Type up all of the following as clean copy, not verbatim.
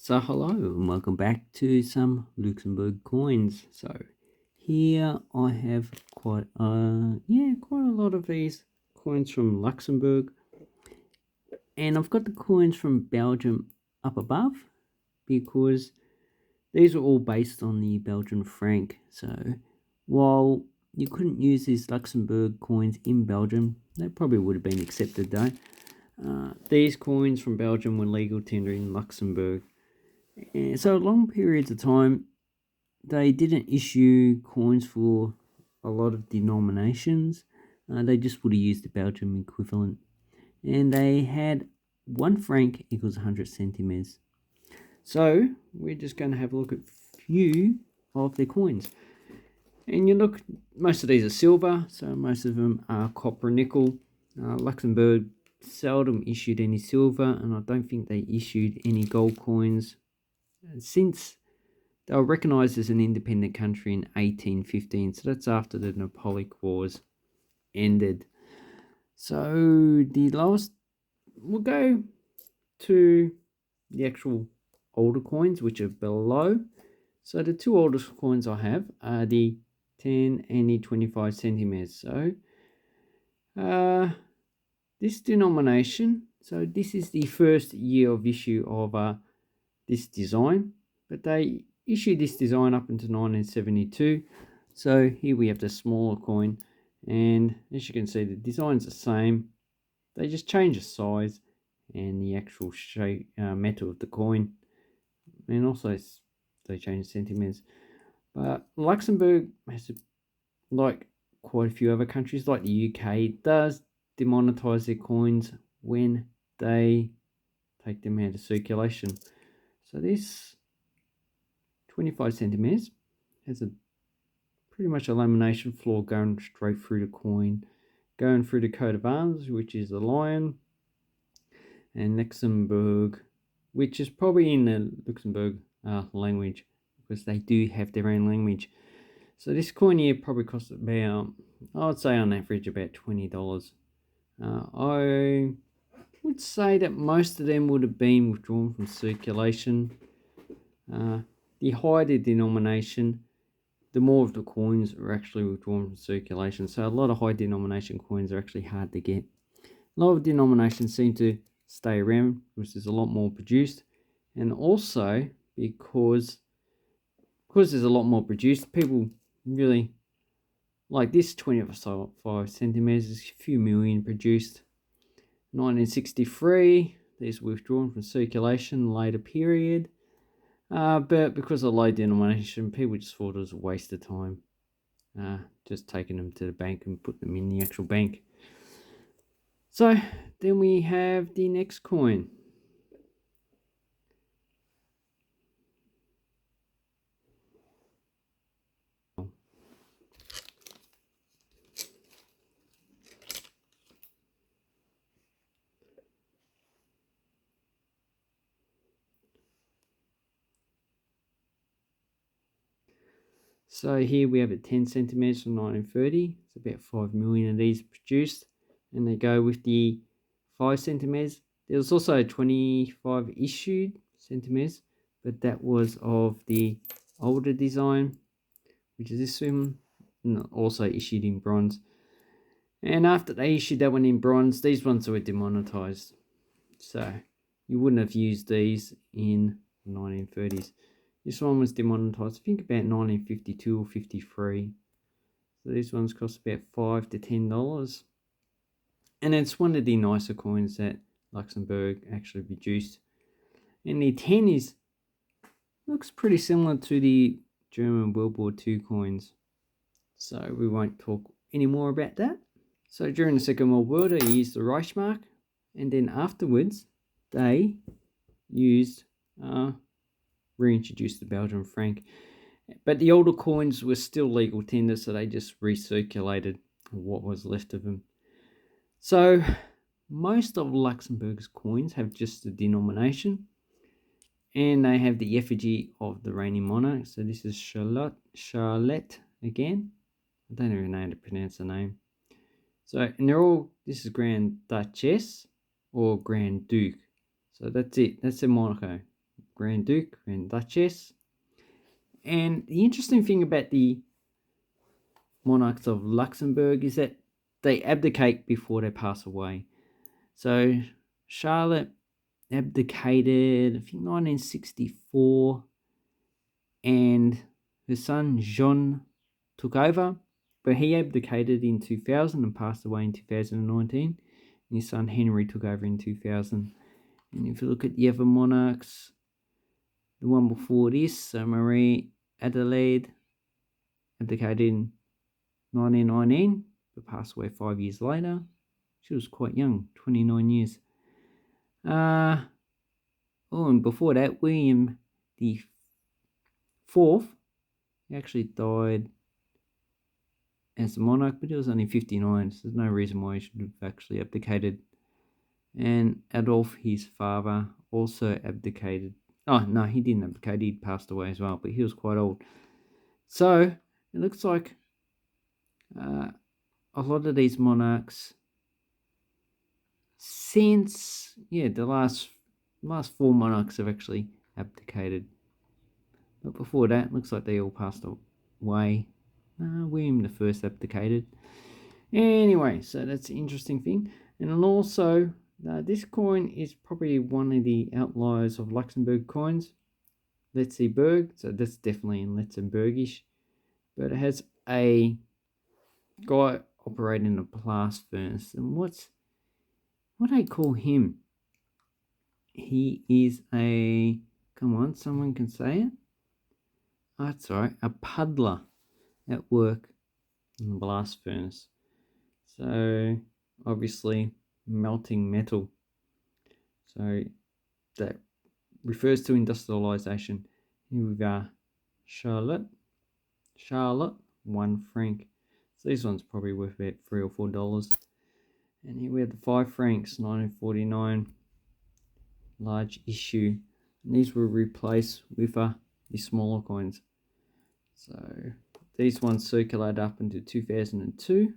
So hello and welcome back to some Luxembourg coins. So here I have quite a lot of these coins from Luxembourg, and I've got the coins from Belgium up above because these are all based on the Belgian franc. So while you couldn't use these Luxembourg coins in Belgium, they probably would have been accepted though. These coins from Belgium were legal tender in Luxembourg. And so long periods of time, they didn't issue coins for a lot of denominations. They just would have used the Belgium equivalent. And they had 1 franc equals 100 centimes. So we're just going to have a look at a few of their coins. And you look, most of these are silver, so most of them are copper and nickel. Luxembourg seldom issued any silver, and I don't think they issued any gold coins since they were recognised as an independent country in 1815, so that's after the Napoleonic Wars ended. So the last, we'll go to the actual older coins, which are below. So the two oldest coins I have are the 10 and the 25 centimeters. So this denomination, so this is the first year of issue of this design, but they issued this design up until 1972. So here we have the smaller coin, and as you can see, the design's the same. They just change the size and the actual shape, metal of the coin, and also they change centimeters. But Luxembourg has, like quite a few other countries, like the UK, does demonetize their coins when they take them out of circulation. So this 25 centimeters has a pretty much a lamination floor going straight through the coin, going through the coat of arms, which is the lion, and Luxembourg, which is probably in the Luxembourg language, because they do have their own language. So this coin here probably costs about, I would say on average, about $20. I would say that most of them would have been withdrawn from circulation. The higher the denomination, the more of the coins are actually withdrawn from circulation. So a lot of high denomination coins are actually hard to get. A lot of denominations seem to stay around because there's a lot more produced, and also because there's a lot more produced, people really like this 25 centimeters. There's a few million produced. 1963, these were withdrawn from circulation later period. But because of low denomination, people just thought it was a waste of time. Just taking them to the bank and putting them in the actual bank. So then we have the next coin. So here we have a 10 centimeters from 1930. It's about 5 million of these produced, and they go with the 5 centimeters. There was also 25 issued centimeters, but that was of the older design, which is this one, also issued in bronze. And after they issued that one in bronze, these ones were demonetized. So you wouldn't have used these in the 1930s. This one was demonetized, I think about 1952 or 53. So these ones cost about $5 to $10. And it's one of the nicer coins that Luxembourg actually produced. And the 10 looks pretty similar to the German World War II coins. So we won't talk any more about that. So during the Second World War, they used the Reichsmark, and then afterwards they used reintroduced the Belgian franc. But the older coins were still legal tender, so they just recirculated what was left of them. So most of Luxembourg's coins have just the denomination, and they have the effigy of the reigning monarch. So this is Charlotte again. I don't even know how to pronounce the name. So, and they're all, this is Grand Duchess or Grand Duke. So that's it. That's the motto. Grand Duke, Grand Duchess. And the interesting thing about the monarchs of Luxembourg is that they abdicate before they pass away. So Charlotte abdicated, I think, 1964, and her son Jean took over, but he abdicated in 2000 and passed away in 2019. And his son Henry took over in 2000. And if you look at the other monarchs, the one before this, Marie Adelaide, abdicated in 1919, but passed away 5 years later. She was quite young, 29 years. And before that, William the Fourth, he actually died as a monarch, but he was only 59, so there's no reason why he should have actually abdicated. And Adolf, his father, also abdicated. Oh, no, he didn't abdicate, he passed away as well, but he was quite old. So, it looks like a lot of these monarchs, since, the last 4 monarchs have actually abdicated. But before that, it looks like they all passed away. William the First abdicated. Anyway, so that's an interesting thing. And also, this coin is probably one of the outliers of Luxembourg coins. Let's see, Berg. So that's definitely in Luxembourgish. But it has a guy operating a blast furnace. And what do I call him? He is a... Come on, someone can say it. Oh, that's all right. A puddler at work in the blast furnace. So, obviously, melting metal. So, that refers to industrialization. Here we've got Charlotte, 1 franc. So this one's probably worth about $3 or $4. And here we have the 5 francs, 1949, large issue. And these were replaced with the smaller coins. So these ones circulate up into 2002.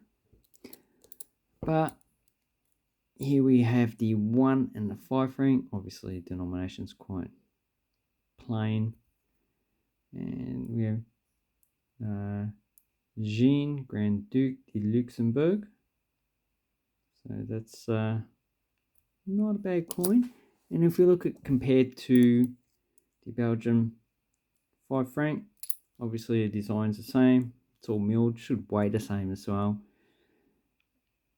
But here we have the 1 and the 5 franc. Obviously, denomination's quite plain. And we have Jean, Grand Duke de Luxembourg. So that's not a bad coin. And if we look at compared to the Belgian 5 franc, obviously the design's the same. It's all milled, should weigh the same as well.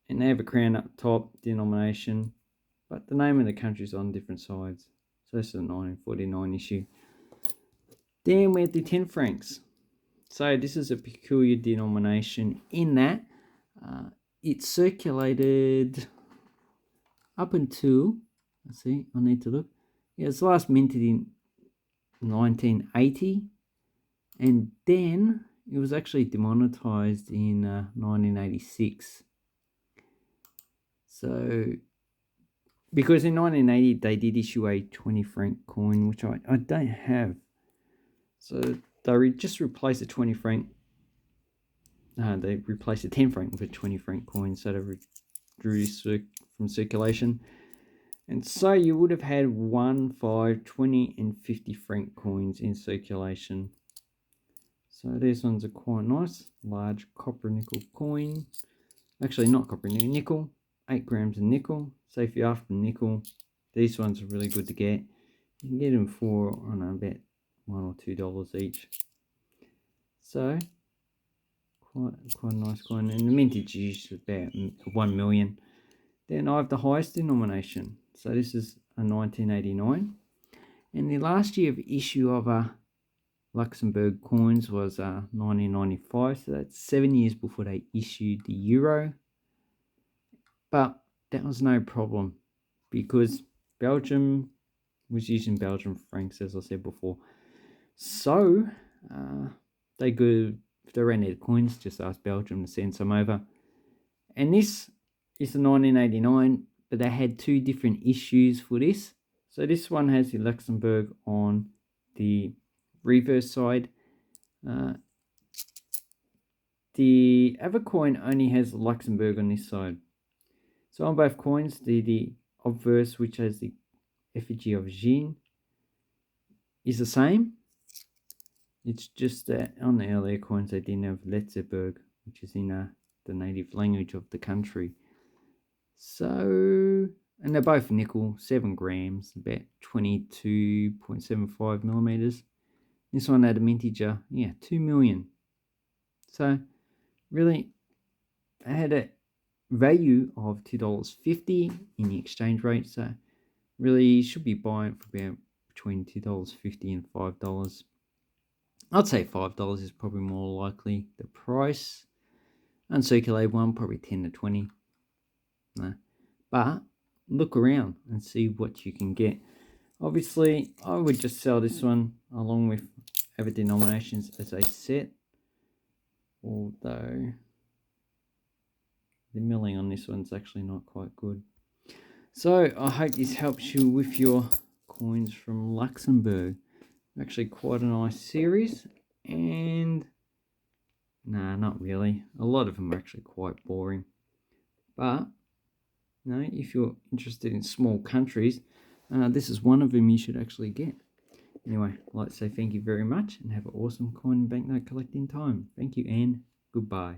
And they have a crown up top, denomination, but the name of the country's on different sides. So this is a 1949 issue. Then we have the 10 francs. So this is a peculiar denomination in that it circulated up until, let's see, I need to look. Yeah, it's last minted in 1980, and then it was actually demonetized in 1986. So, because in 1980 they did issue a 20 franc coin, which I don't have. So they just replaced the 20 franc. They replaced the 10 franc with a 20 franc coin, so they withdrew from circulation. And so you would have had 1, 5, 20, and 50 franc coins in circulation. So these ones are quite nice. Large copper nickel coin. Actually, not copper nickel. 8 grams of nickel. So if you're after nickel, these ones are really good to get. You can get them for, I don't know, about $1 or $2 each. So quite a nice coin. And the mintage is about 1 million. Then I have the highest denomination. So this is a 1989. And the last year of issue of Luxembourg coins was 1995. So that's 7 years before they issued the euro. But that was no problem because Belgium was using Belgian francs, as I said before. So if they ran out of coins, just ask Belgium to send some over. And this is the 1989, but they had 2 different issues for this. So this one has the Luxembourg on the reverse side. The other coin only has Luxembourg on this side. So on both coins, the obverse, which has the effigy of Jean, is the same. It's just that on the earlier coins they didn't have Luxembourg, which is in the native language of the country. So, and they're both nickel, 7 grams, about 22.75 millimeters. This one had a mintage, 2 million. So, really, they had a value of $2.50 in the exchange rate. So, really, you should be buying for about between $2.50 and $5. I'd say $5 is probably more likely the price. Uncirculated one, probably 10 to 20. No. But look around and see what you can get. Obviously, I would just sell this one along with other denominations as a set. Although the milling on this one's actually not quite good. So I hope this helps you with your coins from Luxembourg. Actually quite a nice series, and nah, not really. A lot of them are actually quite boring. But if you're interested in small countries, this is one of them you should actually get. Anyway, I'd like to say thank you very much and have an awesome coin and banknote collecting time. Thank you and goodbye.